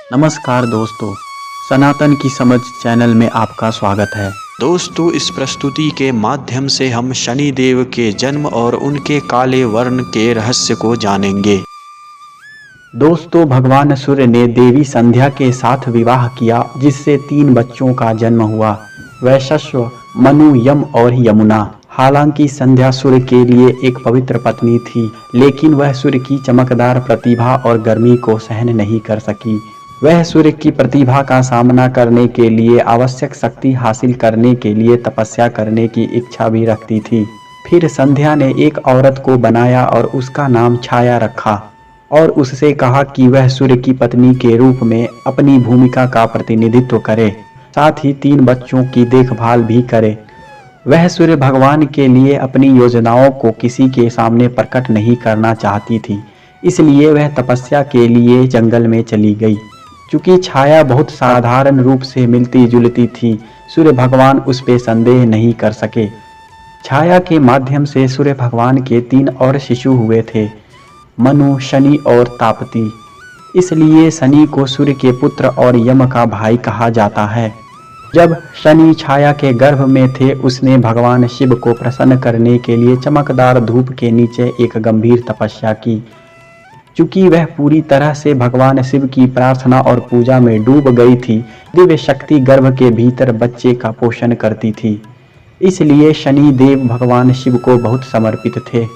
नमस्कार दोस्तों, सनातन की समझ चैनल में आपका स्वागत है। दोस्तों, इस प्रस्तुति के माध्यम से हम शनि देव के जन्म और उनके काले वर्ण के रहस्य को जानेंगे। दोस्तों, भगवान सूर्य ने देवी संध्या के साथ विवाह किया, जिससे 3 बच्चों का जन्म हुआ, वैशस्व, मनु, यम और यमुना। हालांकि संध्या सूर्य के लिए एक पवित्र पत्नी थी, लेकिन वह सूर्य की चमकदार प्रतिभा और गर्मी को सहन नहीं कर सकी। वह सूर्य की प्रतिभा का सामना करने के लिए आवश्यक शक्ति हासिल करने के लिए तपस्या करने की इच्छा भी रखती थी। फिर संध्या ने एक औरत को बनाया और उसका नाम छाया रखा और उससे कहा कि वह सूर्य की पत्नी के रूप में अपनी भूमिका का प्रतिनिधित्व करे, साथ ही 3 बच्चों की देखभाल भी करे। वह सूर्य भगवान के लिए अपनी योजनाओं को किसी के सामने प्रकट नहीं करना चाहती थी, इसलिए वह तपस्या के लिए जंगल में चली गई। चूंकि छाया बहुत साधारण रूप से मिलती जुलती थी, सूर्य भगवान उस पर संदेह नहीं कर सके। छाया के माध्यम से सूर्य भगवान के 3 और शिशु हुए थे, मनु, शनि और तापती। इसलिए शनि को सूर्य के पुत्र और यम का भाई कहा जाता है। जब शनि छाया के गर्भ में थे, उसने भगवान शिव को प्रसन्न करने के लिए चमकदार धूप के नीचे एक गंभीर तपस्या की। चूंकि वह पूरी तरह से भगवान शिव की प्रार्थना और पूजा में डूब गई थी, दिव्य शक्ति गर्भ के भीतर बच्चे का पोषण करती थी, इसलिए शनि देव भगवान शिव को बहुत समर्पित थे।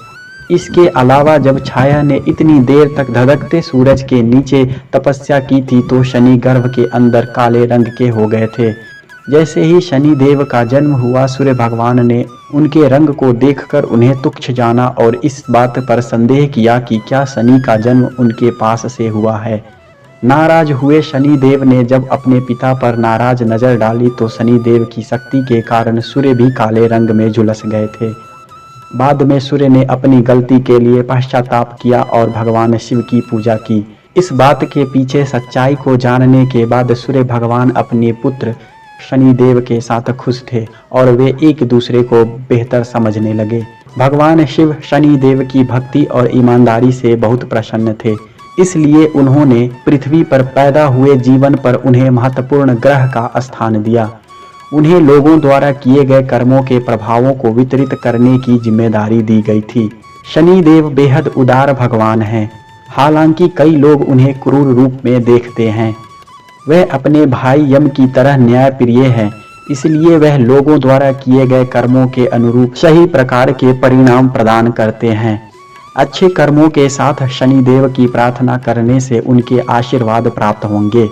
इसके अलावा जब छाया ने इतनी देर तक धधकते सूरज के नीचे तपस्या की थी, तो शनि गर्भ के अंदर काले रंग के हो गए थे। जैसे ही शनि देव का जन्म हुआ, सूर्य भगवान ने उनके रंग को देखकर उन्हें तुच्छ जाना और इस बात पर संदेह किया कि क्या शनि का जन्म उनके पास से हुआ है। नाराज हुए शनि देव ने जब अपने पिता पर नाराज नजर डाली, तो शनि देव की शक्ति के कारण सूर्य भी काले रंग में झुलस गए थे। बाद में सूर्य ने अपनी गलती के लिए पश्चाताप किया और भगवान शिव की पूजा की। इस बात के पीछे सच्चाई को जानने के बाद सूर्य भगवान अपने पुत्र शनि देव के साथ खुश थे और वे एक दूसरे को बेहतर समझने लगे। भगवान शिव शनि देव की भक्ति और ईमानदारी से बहुत प्रसन्न थे, इसलिए उन्होंने पृथ्वी पर पैदा हुए जीवन पर उन्हें महत्वपूर्ण ग्रह का स्थान दिया। उन्हें लोगों द्वारा किए गए कर्मों के प्रभावों को वितरित करने की जिम्मेदारी दी गई थी। शनि देव बेहद उदार भगवान हैं, हालांकि कई लोग उन्हें क्रूर रूप में देखते हैं। वह अपने भाई यम की तरह न्यायप्रिय है, इसलिए वह लोगों द्वारा किए गए कर्मों के अनुरूप सही प्रकार के परिणाम प्रदान करते हैं। अच्छे कर्मों के साथ शनि देव की प्रार्थना करने से उनके आशीर्वाद प्राप्त होंगे